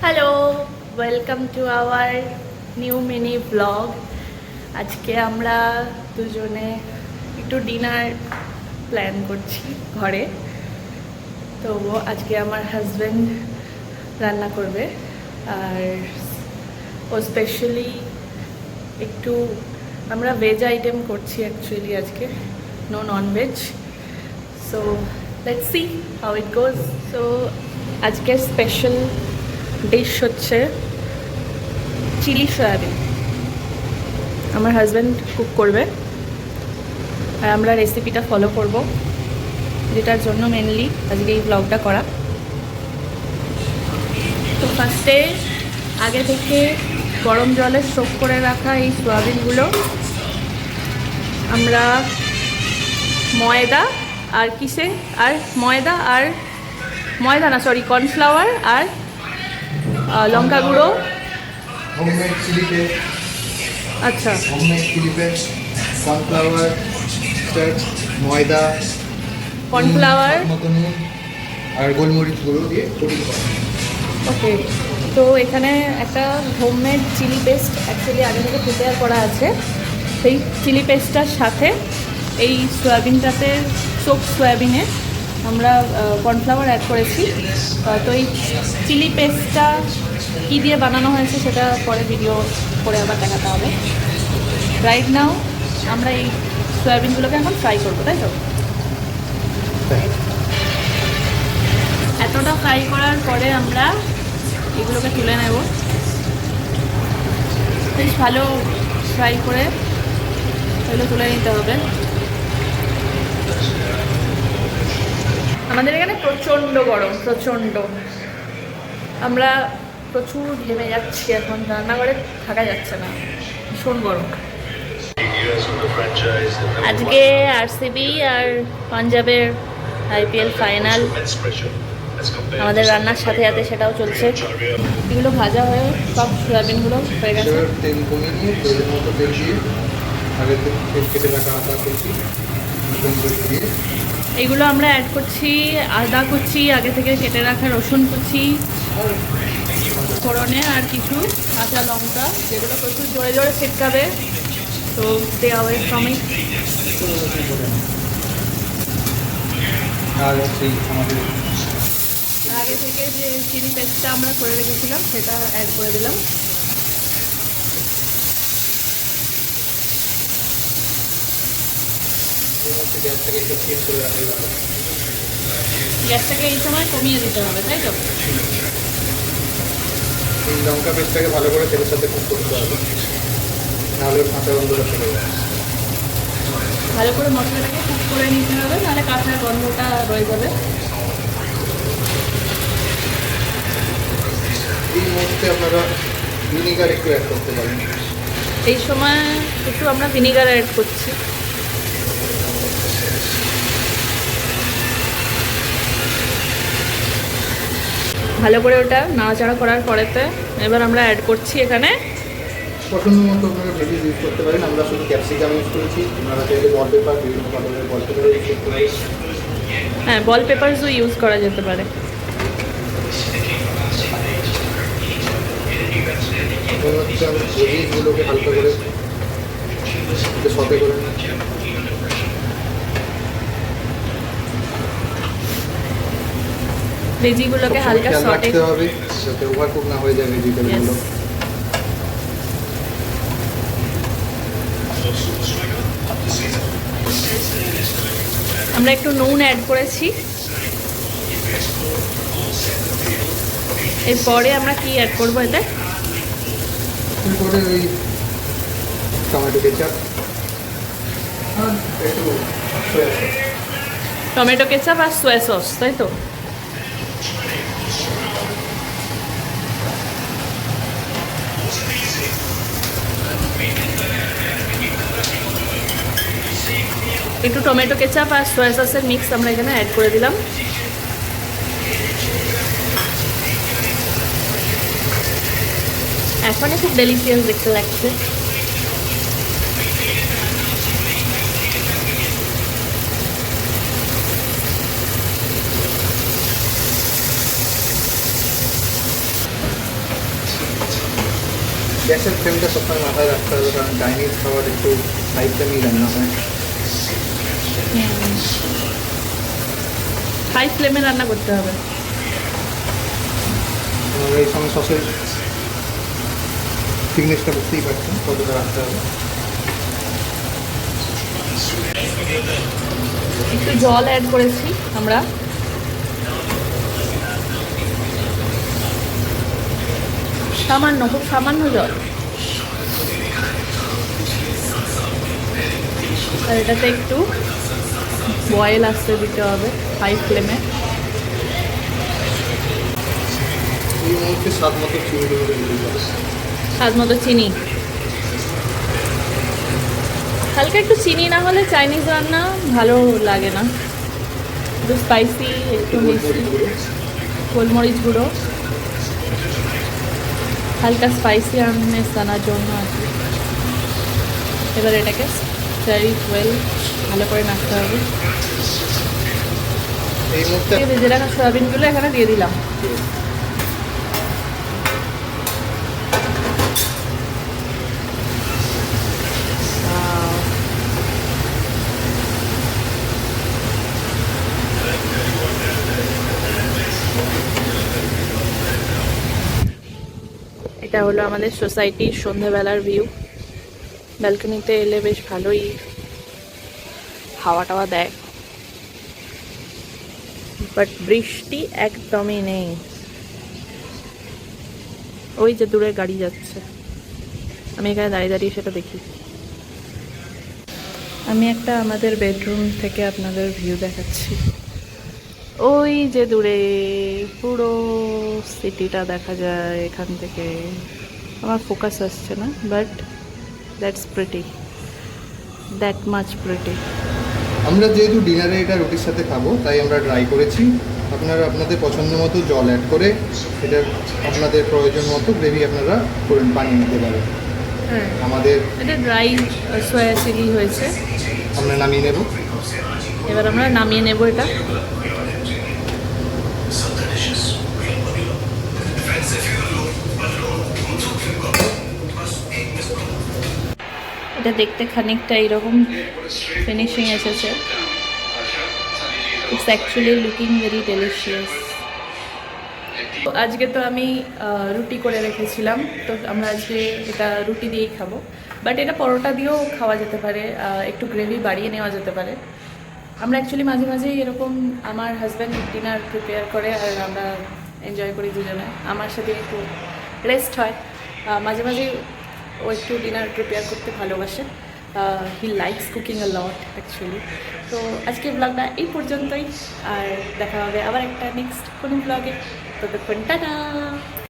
Hello, welcome to our new mini blog. আজকে আমরা দুজনে একটু ডিনার প্ল্যান করছি ঘরে। তো আজকে আমার হাজব্যান্ড রান্না করবে, আর ও স্পেশালি একটু আমরা ভেজ আইটেম করছি অ্যাকচুয়ালি আজকে, no non veg. So let's see how it goes. So আজকের স্পেশাল ডিশ হচ্ছে চিলি সয়াবিন। আমার হাজব্যান্ড কুক করবে আর আমরা রেসিপিটা ফলো করব, যেটার জন্য মেনলি আজকে এই ব্লগটা করা। তো ফার্স্টে আগে থেকে গরম জলে সোক করে রাখা এই সয়াবিনগুলো আমরা ময়দা আর কর্নফ্লাওয়ার আর লঙ্কা গুঁড়ো, হোমমেড চিলি পেস্ট, আচ্ছা কর্নফ্লাওয়ার, ময়দা, কর্নফ্লাওয়ার, মতো নুন আর গোলমরিচ গুঁড়ো দিয়ে কোটিং করা। ওকে। তো এখানে একটা হোমমেড চিলি পেস্ট অ্যাকচুয়ালি আগে থেকে প্রিপেয়ার করা আছে। সেই চিলি পেস্টটার সাথে এই সয়াবিনটাতে, সোপ সয়াবিনে আমরা কর্নফ্লাওয়ার অ্যাড করেছি। তো এই চিলি পেস্টটা কী দিয়ে বানানো হয়েছে সেটা পরে ভিডিও করে আবার দেখাতে হবে। রাইট নাও আমরা এই সয়াবিনগুলোকে এখন ফ্রাই করবো, তাই তো? এতটা ফ্রাই করার পরে আমরা এগুলোকে তুলে নেব। বেশ ভালো ফ্রাই করে এগুলো তুলে নিতে হবে। আমাদের এখানে প্রচণ্ড গরম, আমরা প্রচুর ঘেমে যাচ্ছি, এখন রান্নাঘরে থাকা যাচ্ছে না, ভীষণ গরম। আজকে আরসিবি আর পাঞ্জাবের আইপিএল ফাইনাল, আমাদের রান্নার সাথে সাথে সেটাও চলছে। এগুলো ভাজা হয়ে সব সয়াবিনগুলো হয়ে গেছে। তেল কমিয়ে নিয়ে তেলের মতো তেল দিয়ে আগে তেল কেটে রাখা আদা কুচি দিয়ে এইগুলো আমরা অ্যাড করছি আদা কুচি, আগে থেকে কেটে রাখা রসুন কুচি, ফোড়নে আর কিছু কাঁচা লঙ্কা, যেগুলো প্রচুর জোরে জোরে ছিটকাবে, তো স্টে অ্যাওয়ে ফ্রম ইট। আর সেই আমাদের আগে থেকে যে চিলি পেস্টটা আমরা করে রেখেছিলাম সেটা অ্যাড করে দিলাম। গ্যাসটাকে একটু চেঞ্জ করে রাখতে হবে। গ্যাসটাকে এই সময় কমিয়ে দিতে হবে, তাই তো? এই লঙ্কা পেস্টটাকে ভালো করে তেলের সাথে কুক করতে হবে, নাহলে কাঁচা গন্ধটা চলে যাবে। ভালো করে মশলাটাকে কুক করে নিতে হবে, নাহলে কাঁচা গন্ধটা রয়ে যাবে। এই মুহূর্তে আপনারা ভিনিগার একটু অ্যাড করতে পারেন। এই সময় একটু আমরা ভিনিগার অ্যাড করছি। ভালো করে ওটা নাড়াচাড়া করার পরেতে এবার আমরা অ্যাড করছি এখানে পছন্দ মতো আপনারা ভেজিস ইউজ করতে পারেন। আমরা শুধু ক্যাপসিকাম ইউজ করেছি, আপনারা চাইলে বল পেপার, বিভিন্ন কালারের বল পেপার ইউজ করতে পারেন। হ্যাঁ, বল পেপারসও ইউজ করা যেতে পারে। এখন হচ্ছে আমি ভেজিসগুলোকে হালকা করে সতে করে ভেজিগুলোকে হালকা খেয়াল সটে রাখতে হবে যাতে ওভারকুক না হয়ে যায় ভেজিটেবলগুলো। আমরা একটু নুন অ্যাড করেছি। এরপরে আমরা কি অ্যাড করবো এতে? এরপরে ওই টমেটো কেচাপ আর একটু সয়া সস। টমেটো কেচাপ আর সোয়া সস, তাই তো? একটু টমেটো কেচাপ আর সোয়া সসের মিক্স আমরা এখানে অ্যাড করে দিলাম। এখনই খুব ডেলিশিয়াস দেখতে লাগছে। গ্যাসের ফ্লেমটা সবসময় মাথায় রাখতে হবে, কারণ চাইনিজ খাবার একটু হাই ফ্লেমেই রান্না হয়। হাই ফ্লেমে রান্না করতে হবে। আপনারা এই সময় সসের থিকনেসটা বুঝতেই পারছেন কতটা রাখতে হবে। একটু জল অ্যাড করেছি আমরা। সামান্য, খুব সামান্য জল। আর এটাতে একটু বয়েল আসতে দিতে হবে হাই ফ্লেমে। এই মুহূর্তে স্বাদ মতো চিনি দিয়ে দিতে হবে। স্বাদ মতো চিনি, হালকা একটু চিনি না হলে চাইনিজ রান্না ভালো লাগে না। একটু স্পাইসি, একটু মিষ্টি, গোলমরিচ গুঁড়ো, হালকা স্পাইসি আননেস আনার জন্য আর কি। এবার এটাকে ভেরি ওয়েল ভালো করে নাড়তে হবে। এই মুহূর্তে ভেজে রাখা সয়াবিনগুলো এখানে দিয়ে দিলাম। এটা হলো আমাদের সোসাইটির সন্ধ্যাবেলার ভিউ। ব্যালকনিতে এলে বেশ ভালোই হাওয়া টাওয়া দেয়, বাট বৃষ্টি একদমই নেই। ওই যে দূরে গাড়ি যাচ্ছে, আমি এখানে দাঁড়িয়ে দাঁড়িয়ে সেটা দেখি। আমি একটা আমাদের বেডরুম থেকে আপনাদের ভিউ দেখাচ্ছি। ওই যে দূরে পুরো সিটিটা দেখা যায় এখান থেকে। আমার ফোকাস আসছে না, but that's pretty, that much pretty. আমরা যেহেতু ডিনারে এটা রুটির সাথে খাবো, তাই আমরা ড্রাই করেছি। আপনারা আপনাদের পছন্দ মতো জল অ্যাড করে এটা আপনাদের প্রয়োজন মতো গ্রেভি আপনারা করেন, বানিয়ে নিতে পারেন। হ্যাঁ, আমাদের এটা ড্রাই সয়া চিলি হয়েছে। আমরা নামিয়ে নেব। এবার আমরা নামিয়ে নেব এটা। এটা দেখতে খানিকটা এরকম ফিনিশিং এসেছে। It's actually looking very delicious. তো আজকে তো আমি রুটি করে রেখেছিলাম, তো আমরা আজকে এটা রুটি দিয়েই খাবো। বাট এটা পরোটা দিয়েও খাওয়া যেতে পারে, একটু গ্রেভি বাড়িয়ে নেওয়া যেতে পারে। আমরা অ্যাকচুয়ালি মাঝে মাঝেই এরকম, আমার হাজব্যান্ড ডিনার প্রিপেয়ার করে আর আমরা এনজয় করি দুজনে। আমার সাথে একটু রেস্ট হয়। মাঝে মাঝে ও একটু ডিনার প্রিপেয়ার করতে ভালোবাসে। He likes cooking a lot actually. তো আজকে ব্লগটা এই পর্যন্তই, আর দেখা হবে আবার একটা নেক্সট কোনো ব্লগে। ততক্ষণ টাটা।